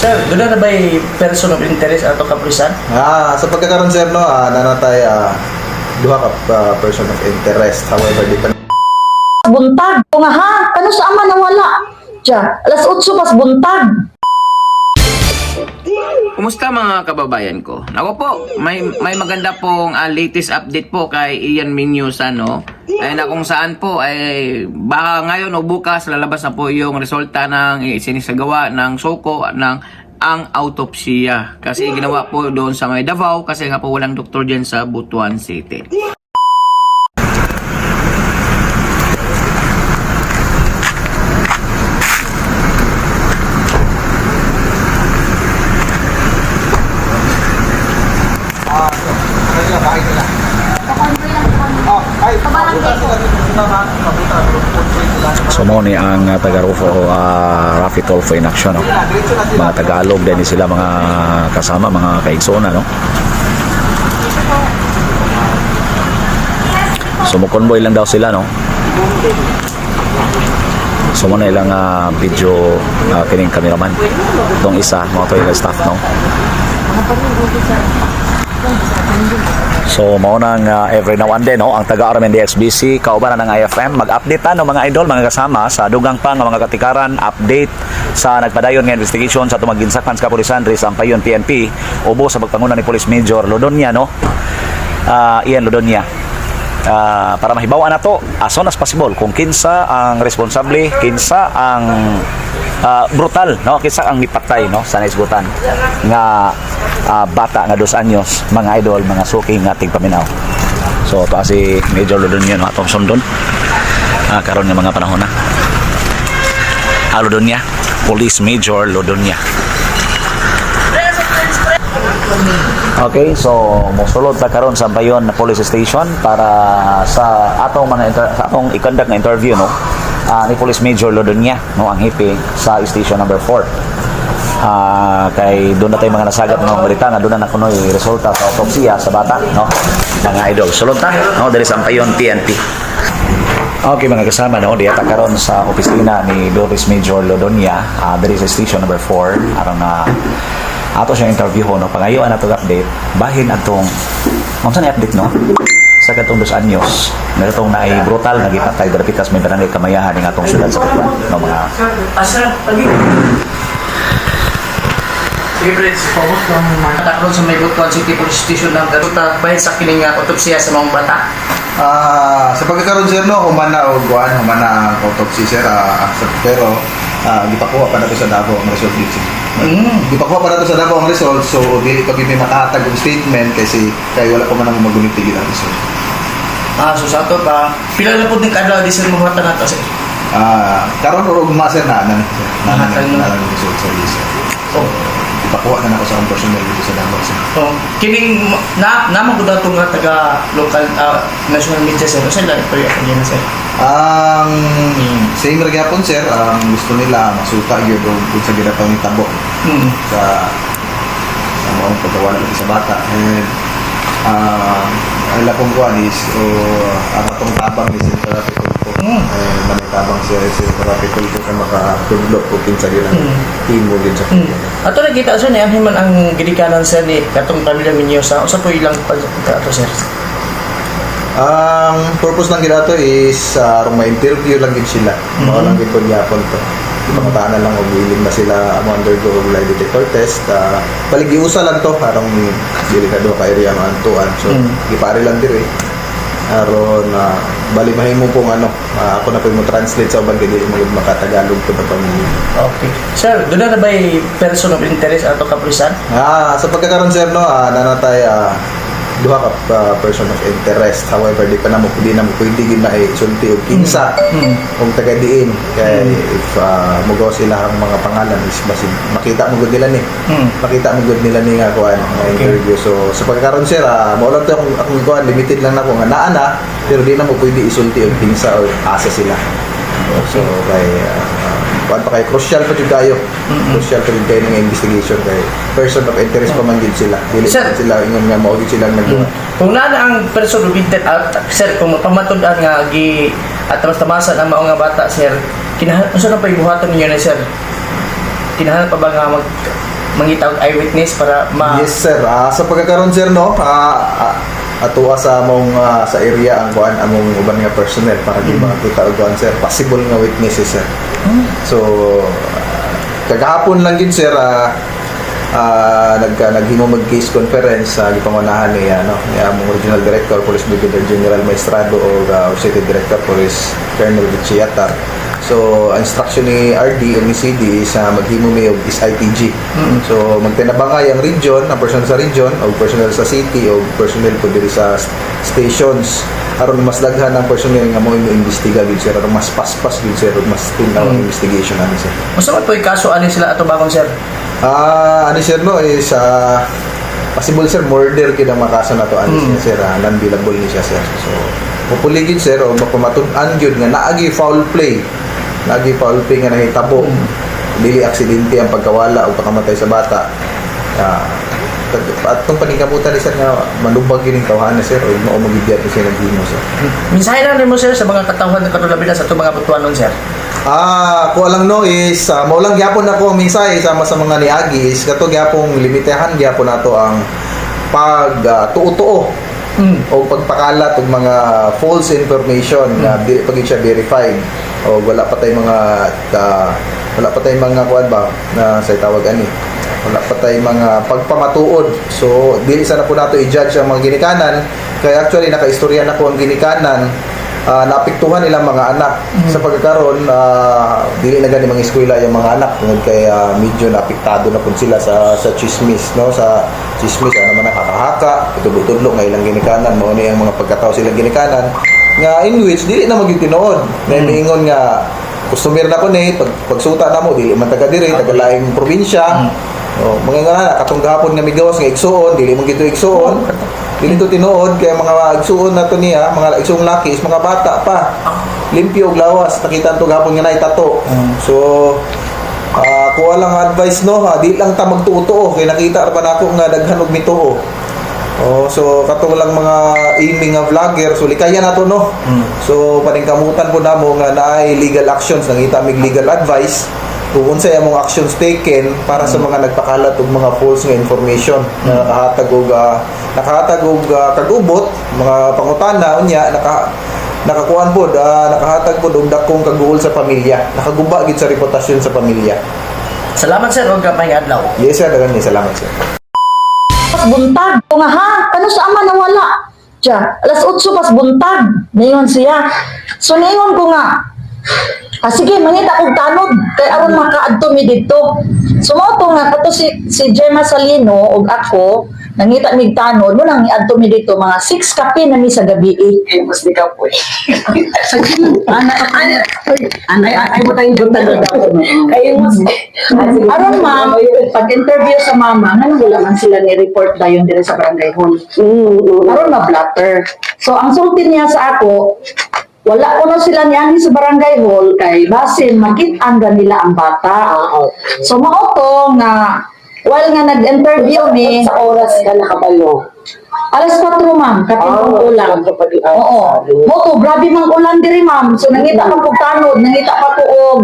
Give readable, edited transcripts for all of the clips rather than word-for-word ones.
Sir, doon na ba'y person of interest ato kapulisan? Sa pagkakaroon sir, no, nanatay duha ka person of interest. However, di pa Buntag ko nga ha, kano sa ama nawala. Diya, alas 8 pas buntag. Kumusta mga kababayan ko? Ako po, may maganda pong latest update po kay Ian Minyusa, no? Ay na kung saan po ay baka ngayon o bukas lalabas na po yung resulta ng sinisagawa ng SOCO ng ang autopsiya. Kasi ginawa po doon sa may Davao kasi nga po walang doktor dyan sa Butuan City. So mo ni ang taga Rufo Rafi Tolfo in action, no? Mga Tagalog din sila, mga kasama, mga kaigsona, no? So mo convoy lang daw sila, no? So mo na ilang video kining cameraman. Itong isa, mga to yung staff, no? So mao nang every now and then, no, ang taga-Armen DXBC kaubanan ng IFM mag-update no mga idol, mga kasama sa dugang pa nga mga katikaran, update sa nagpadayon nga investigation sa tumaginsakan sa kapulisan diri sa Ampayon PNP ubo sa pagpanguna ni Police Major Lodonia, no, Ian Lodonia, para mahibaw na to as soon as possible kung kinsa ang responsable, kinsa ang brutal, no, kinsa ang mipatay, no, sa naisgutan nga bata nga 2 anyos, mga idol, mga suki nga tigpaminaw. So to si Major Lodonia, no, atong sundon karon nga mga panahon na Lodonia, Police Major Lodonia. Okay, so mosulod ta karon sa Ampayon Police Station para sa atong sa atong i-conduct na interview, no, ni Police Major Lodonia, no, ang hipi sa station number 4. Kay doon na tayo mga nasagat ng balita nga doon na nakunoy resulta sa autopsiya sa bata, no, mga idol. Sulod ta, no, dali sa Ampayon PNP. Okay mga kasama, no, diya ta karon sa opisina ni Police Major Lodonia, dali sa station number 4 aron na ato siya interview, no, pangayoan nato update bahin atong unsa na update, no, sa katong 2 anyos na itong naay brutal nga gipatay grapitas may barangay Kamayahan ng atong syudad sa Butuan, no, mga Asa, pagi. Favorites, pawot ng mga katakron sa may Butuan City Police Station ng Garuta bahit sa kining autopsiya sa mga bata. sa pagkakaroon sir, no, humana o guan, humana ang autopsy sir, pero gipakuha pa nato sa Davao ang result dito. Gipakuha pa nato sa Davao ang result, so dili pa gid makahatag og statement kasi kay wala pa man ang magunit tigil ang result. So sa ato pa, pila na po din kadlaw di sir mabuhatan nato sir. Karon og maser na Mahatag na. result sa isa. Oh. Gipakuha na nako sa akong personnel dito sa Davao sir. So, kining naman ko dato nga taga local national media sir. Saan lang ito yung kanina sir? Same ra gyapon sir, gusto nila masuta gyud og sa ginataw ni Tabo sa maong pagkawala sa bata. And ang lapong kuan is ang atong tabang ni Sir Rapid manay tabang siya si Rapid sa makatudlok o kinsa gyud ang team mo din sa Ato nakita sir niya himan ang gidikanan sir ni katong pamilya ninyo sa usa po ilang pagkato sir. Ang purpose lang ginato is aron ma-interview lang gid sila. Mao lang gid kon yapon to. Ipangutaan na lang og willing na sila mo undergo og lie detector test. Paligiusa lang to aron delikado ka area man tuan. So gipari lang diri. Aron bali mahimo pong ako na po mo translate sa uban kay dili mo makatagalog to pa pamilya. Okay. Sir, doon na ba'y person of interest ato kapulisan? Sa pagkakaroon sir, no, nanatay duha ka person of interest. However, di na mo pwede gid maisulti og kinsa kung taga diin kay if mugaw sila ang mga pangalan is basin makita mo gud nila ni makita mo gud nila ni nga kuan nga interview. So sa pagkakaroon sir, mao lang to akong kuan limited lang nako nga naa na pero di na mo pwede isulti og kinsa o asa sila. So kay kuan pa kay crucial pa jud kayo. Crucial pa jud kayo ng investigation kay person of interest pa man jud sila. Dili sila ingon nga mao jud sila nagduha. Kung naa ang person of interest sir kung pamatud-an nga gi at tamas-tamasan ang mao nga bata sir, kinahanglan unsa na pa ibuhaton ninyo na sir? Kinahanglan pa ba nga mangita og eyewitness para Yes sir, sa pagkakaroon sir no, atuwa sa among sa area ang kuan among uban nga personnel para di makita og kuan sir, possible nga witnesses sir. So kagahapon lang gid sir naghimo mag case conference sa gipangunahan ni ni among Regional Director Police Brigadier General Maestrado o City Director Police Colonel Vichiatar. So, ang instruction ni RD o ni CD is maghimo mi og SITG. So, magtinabangay ang region, ang personnel sa region, o personnel sa city, o personnel po diri sa stations. Aron mas daghan ang personnel nga mo imbestiga gid sir, aron mas paspas gid sir, ug mas tinaw ang investigation ani sir. Unsa man po yung kaso ani sila ato bagong sir? Ani sir no is possible sir murder gid ang makasa nato ani sir, non-billable ni siya sir. So, hopefully gid sir o mapumatud-an gyud nga naagi foul play. Lagi foul play nga nahitabo. Dili aksidente ang pagkawala o pagkamatay sa bata. At itong paningkamutan ni sir nga manubag yun yung tawahan na sir o maumagidya ito siya naghimo sir. Minsahe lang rin mo sir sa mga katawhan na katulabidan sa itong mga butuan nun sir. Ko alang no is maulang gyapon ako minsay sama sa mga niagi is kato gyapong limitahan gyapon nato ang pag tuo-tuo o pagpakalat og mga false information na dili pa gid siya verified o wala pa tay mga kuan ba na sa tawag ani, wala pa tay mga pagpamatuod. So dili sana po nato i-judge ang mga ginikanan kaya actually nakaistorya na ko ang ginikanan. Naapektuhan nilang mga anak sa pagkakaroon dili na gani mga eskwela yung mga anak tungod kay medyo naapektado na pud sila sa chismis no, sa chismis naman nakakahaka tudlo-tudlo nga ilang ginikanan mao ni ang mga pagkatao silang ginikanan nga in which dili na magitinuod na niingon nga customer na ko ni pagsuta na mo dili man taga diri taga laing probinsya. Mga nga katong gahapon nga migawas nga igsuon dili mo gito igsuon. Dili to tinuod kaya mga igsuon na to niya, mga igsuong laki is mga bata pa. Limpyo og lawas, nakita to gahapon nga nay tato. So kuha lang advice no, di lang ta magtuo kay nakita ra pa nako nga daghan og mituo. So katong lang mga aiming nga vlogger, so likaya na to no. So paningkamutan po namo nga naay legal actions, nangita mig legal advice kung unsay among actions taken para sa mga nagpakalat og mga false nga information na nakahatag og kagubot, mga pangutana unya nakakuan pod, nakahatag pod og dakong kaguol sa pamilya, nakaguba gid sa reputasyon sa pamilya. Salamat sir og kapay adlaw. Yes sir, dagan ni salamat sir. Pas buntag ko nga ha, kano sa ama nawala. Tiya, alas 8 pas buntag. Ningon siya. So ningon ko nga, sige, mangita kong tanod kay aron makaadto mi didto. So mao to nga kato si Gemma Salino ug ako nangita mig tanod mo nang iadto mi didto mga 6 kape na mi sa gabi. Mas di ka po eh. Ay mo tayong buntag daw. Kayo mas aron ma'am pag-interview sa mama ngano wala man sila ni report dayon dire sa barangay hall. Aron ma-blatter. So ang sulti niya sa ako wala ko na sila niyan sa barangay hall kay basin makit-an nila ang bata. So mao to nga while nga nag-interview ni sa oras ka nakabalo. alas 4 ma'am, kating ulan. Oo. Moto, grabe mang ulan diri ma'am. So nangita pa kog tanod, nangita pa ko og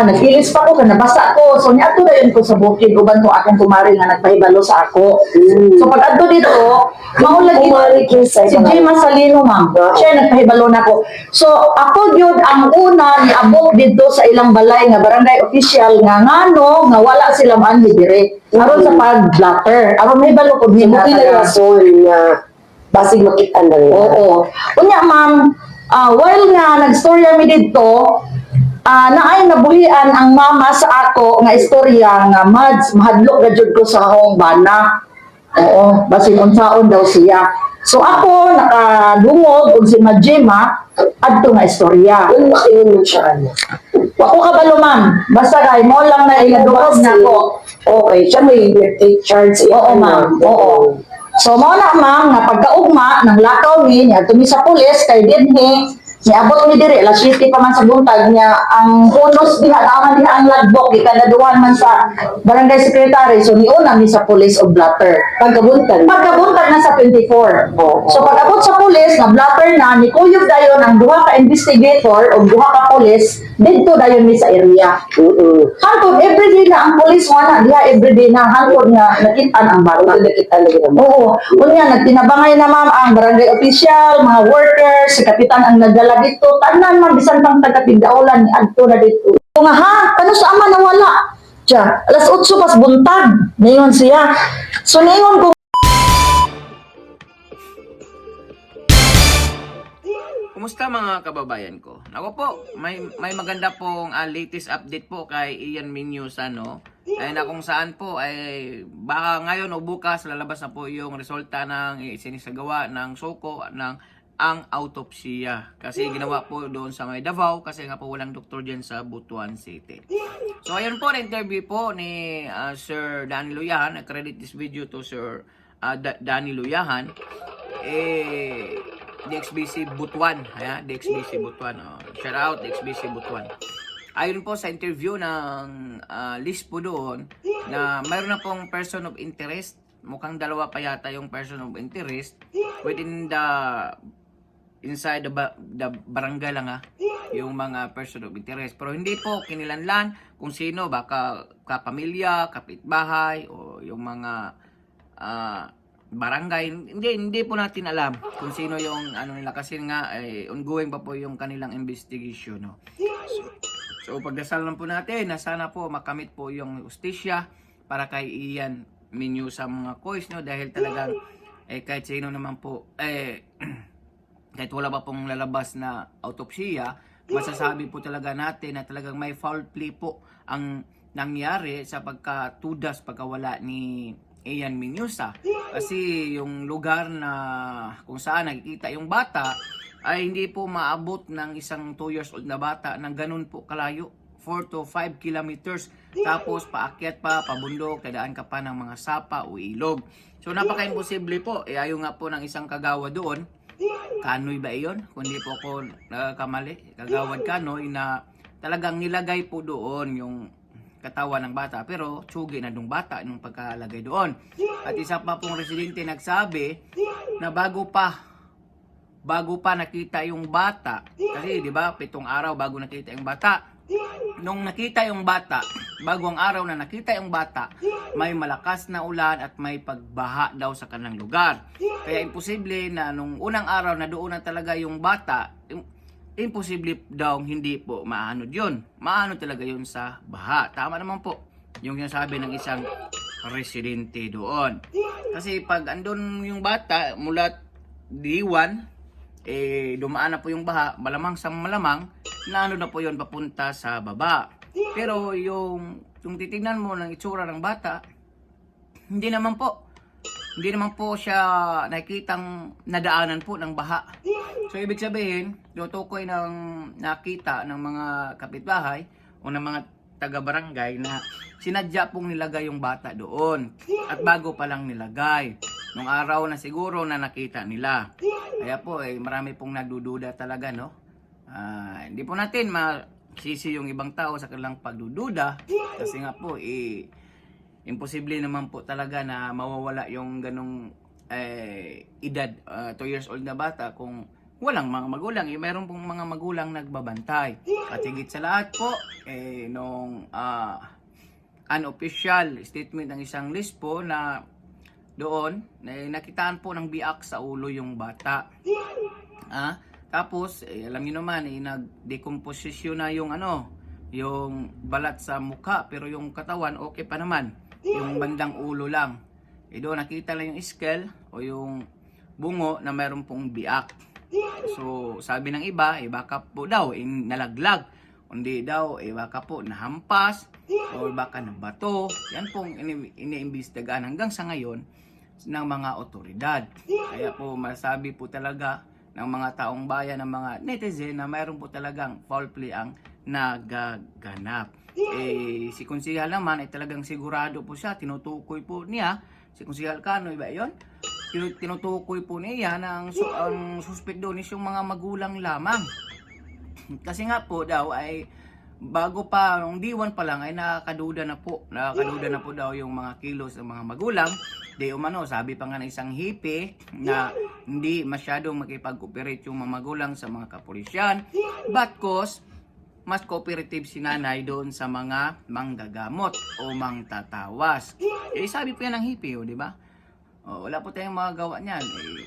nagpilis pa ko kanabasa ko. So niadto dayon ko sa bukid uban ko akong kumari nga nagpahibalo sa ako. So pag adto dito, mao lagi si Gemma Salino ma'am. Siya nagpahibalo nako. So ako gyud ang una niabot dito sa ilang balay nga barangay official nga ngano nga wala sila maanhi dire. Aron sa pag-blatter. Aron may balo ko Hindi mo rason na basig makita na rin. Oo. Unya ma'am, while nga nagstorya mi dito, naay nabuhian ang mama sa ako nga istorya nga mahadlok na jud ko sa akong bana. Oo, basig unsaon daw siya. So ako nakadungog og si Gemma adto nga istorya. Kung makinig mo siya, ano? Ako kabalo ma'am, basta kay mo lang na iladungog na ko. Okay, siya may take charge. Oo ma'am, oo. So mao na ma'am nga pagkaugma nang lakaw ni niya tumi sa pulis kay dinhi niabot mi diri alas 7 pa man sa buntag niya ang punos diha naman diha ang logbook ikadaduhan man sa barangay secretary so niuna mi sa pulis og blatter pagkabuntag na sa 24. So pag abot sa pulis na blatter na ni kuyog dayon ang duha ka investigator o duha ka pulis dito dayon mi sa area. Hantod everyday na ang police wala diha everyday na hantod nga nakita ang bata. Nakita nila. Oo, unya nagtinabangay na ma'am ang barangay official, mga workers, si kapitan ang nagdala dito, tanan man bisan pang taga-Tigdaolan ni adto na dito. O nga ha, kano sa ama nawala? Tiya, alas 8 pas buntag, ningon siya. So ningon ko, Kumusta mga kababayan ko? Ako po, may maganda pong latest update po kay Ian Menyosa, no? Ay na kung saan po ay baka ngayon o bukas lalabas na po yung resulta ng sinisagawa ng SOCO ng ang autopsiya. Kasi ginawa po doon sa may Davao kasi nga po walang doktor dyan sa Butuan City. So ayun po, na-interview po ni Sir Danny Luyahan. I credit this video to Sir Danny Luyahan. DXBC Butuan. Ayan, DXBC Butuan. Shout out DXBC Butuan. Ayon po sa interview ng list po doon na mayroon na pong person of interest. Mukhang dalawa pa yata yung person of interest within the inside the barangay lang yung mga person of interest. Pero hindi po kinilanlan kung sino, baka kapamilya, kapitbahay o yung mga barangay, hindi po natin alam kung sino yung ano nila kasi nga ongoing pa po yung kanilang investigation, no. So pagdasal lang po natin na sana po makamit po yung justisya para kay Ian Menyosa mga kois, no, dahil talagang kahit sino naman po kahit wala pa pong lalabas na autopsiya, masasabi po talaga natin na talagang may foul play po ang nangyari sa pagkatudas pagkawala ni Ian Menyosa. Kasi yung lugar na kung saan nakikita yung bata ay hindi po maabot ng isang 2 years old na bata ng ganun po kalayo. 4 to 5 kilometers. Tapos paakyat pa, pabundok, dadaan ka pa ng mga sapa o ilog. So napaka-imposible po. Ayaw nga po ng isang kagawa doon. Kanoy ba iyon? Kung di po ako kamali. Kagawad kanoy na talagang nilagay po doon yung katawan ng bata, pero tsugi na nung bata nung pagkalagay doon. At isa pa pong residente nagsabi na bago pa nakita yung bata, kasi di ba 7 araw bago nakita yung bata. Nung nakita yung bata, bago ang araw na nakita yung bata, may malakas na ulan at may pagbaha daw sa kanilang lugar. Kaya imposible na nung unang araw na doon na talaga yung bata, imposible daw hindi po maanod yun. Maanod talaga yun sa baha. Tama naman po yung sinasabi ng isang residente doon. Kasi pag andun yung bata mula D1, dumaan na po yung baha, malamang sa malamang, naano na po yun papunta sa baba. Pero yung titignan mo ng itsura ng bata, hindi naman po siya nakikitang nadaanan po ng baha. So ibig sabihin, yung tukoy ng nakita ng mga kapitbahay o ng mga taga-barangay na sinadya pong nilagay yung bata doon. At bago pa lang nilagay. Nung araw na siguro na nakita nila. Kaya po marami pong nagdududa talaga, no? Hindi po natin masisi yung ibang tao sa kanilang pagdududa. Kasi nga po, imposible naman po talaga na mawawala yung ganong edad, 2 years old na bata kung walang mga magulang. Mayroon pong mga magulang nagbabantay. At higit sa lahat po, nung unofficial statement ng isang list po na doon, nakitaan po ng biak sa ulo yung bata. Tapos, alam niyo naman, nag-decomposition na yung yung balat sa mukha, pero yung katawan okay pa naman. Yung bandang ulo lang. Doon nakita lang yung skull o yung bungo na mayroon pong biak. So, sabi ng iba, baka po daw nalaglag. Hindi daw, baka po nahampas o baka nabato. Yan pong iniimbestigahan hanggang sa ngayon ng mga otoridad. Kaya po masabi po talaga ng mga taong bayan, ng mga netizen na mayroon po talagang foul play ang nagaganap. Si Konsehal naman ay talagang sigurado po siya, tinutukoy po niya, si Konsehal Canoy ba yun? Tinutukoy po niya na ang suspect doon is yung mga magulang lamang. Kasi nga po daw ay bago pa, nung D1 pa lang ay nakakaduda na po daw yung mga kilos ng mga magulang. Di umano, sabi pa nga ng isang hipe na hindi masyadong makipag-cooperate yung mga magulang sa mga kapulisyan. But cause, mas cooperative si nanay doon sa mga manggagamot o mangtatawas. Sabi po yan ng hippie, di ba? Wala po tayong magagawa niyan.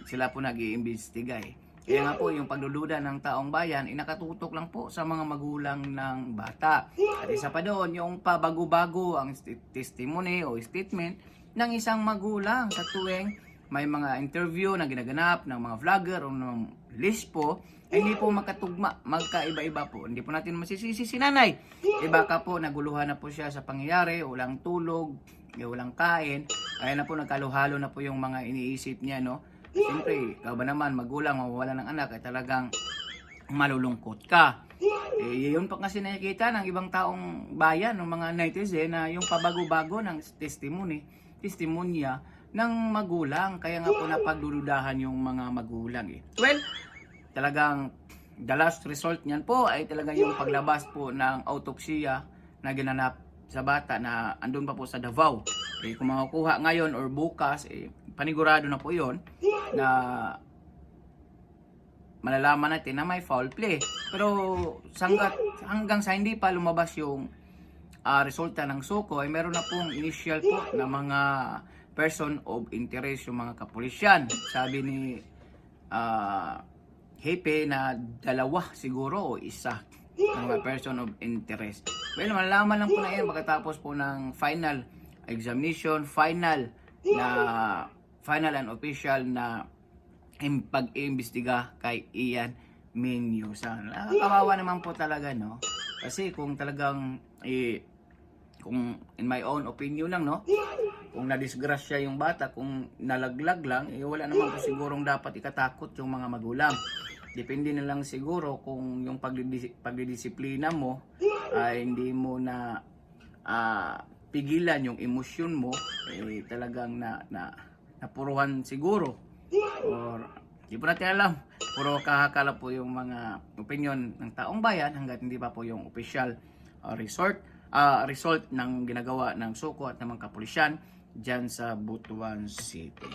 Sila po nag-iimbestiga Kaya nga po, yung pagdududa ng taong bayan, nakatutok lang po sa mga magulang ng bata. At isa pa doon, yung pabago-bago ang testimony o statement ng isang magulang sa tuwing may mga interview na ginaganap ng mga vlogger o ng lispo, hindi po makatugma, magkaiba-iba po. Hindi po natin masisisi si nanay. Baka po naguluhan na po siya sa pangyayari, walang tulog, walang kain, kaya na po nagkaluhalo na po yung mga iniisip niya, no? Siyempre, ikaw ba naman, magulang, mawawala ng anak, ay talagang malulungkot ka. Yun pa kasi nakikita ng ibang taong bayan, ng mga netizen, na yung pabago-bago ng testimonya ng magulang. Kaya nga po napagdududahan yung mga magulang Well, talagang the last result niyan po ay talaga yung paglabas po ng autopsya na ginanap sa bata na andun pa po sa Davao. Kung makukuha ngayon or bukas, panigurado na po yon na malalaman natin na may foul play. Pero hanggang sa hindi pa lumabas yung resulta ng suko, ay meron na pong initial po na mga person of interest, yung mga kapulisyan. Sabi ni Hepe na 2 siguro o 1 ng mga person of interest. Well, malalaman lang po na yan pagkatapos po ng final examination, final and official na pag-iimbestiga kay Ian Menyusan. Nakakawawa naman po talaga, no? Kasi kung talagang kung in my own opinion lang, no, kung nadisgrasya yung bata, kung nalaglag lang, wala naman po sigurong dapat ikatakot yung mga magulang. Depende na lang siguro kung yung pagdidisiplina mo ay hindi mo na pigilan yung emosyon mo, talagang napuruhan siguro. Or hindi po natin alam, puro kahakala po yung mga opinion ng taong bayan hanggat hindi pa po yung official result ng ginagawa ng suko at ng mga kapulisyan dyan sa Butuan City.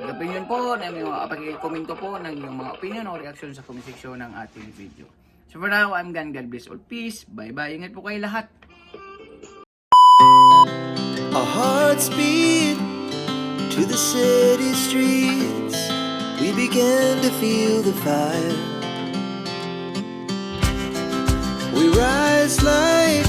Opinion po, pag-komento po ng yung mga opinion o reaction sa comment section ng ating video. So for now, I'm Gan. God bless all. Peace. Bye-bye. Ingat po kayo lahat. Our hearts beat to the city streets. We began to feel the fire. We rise like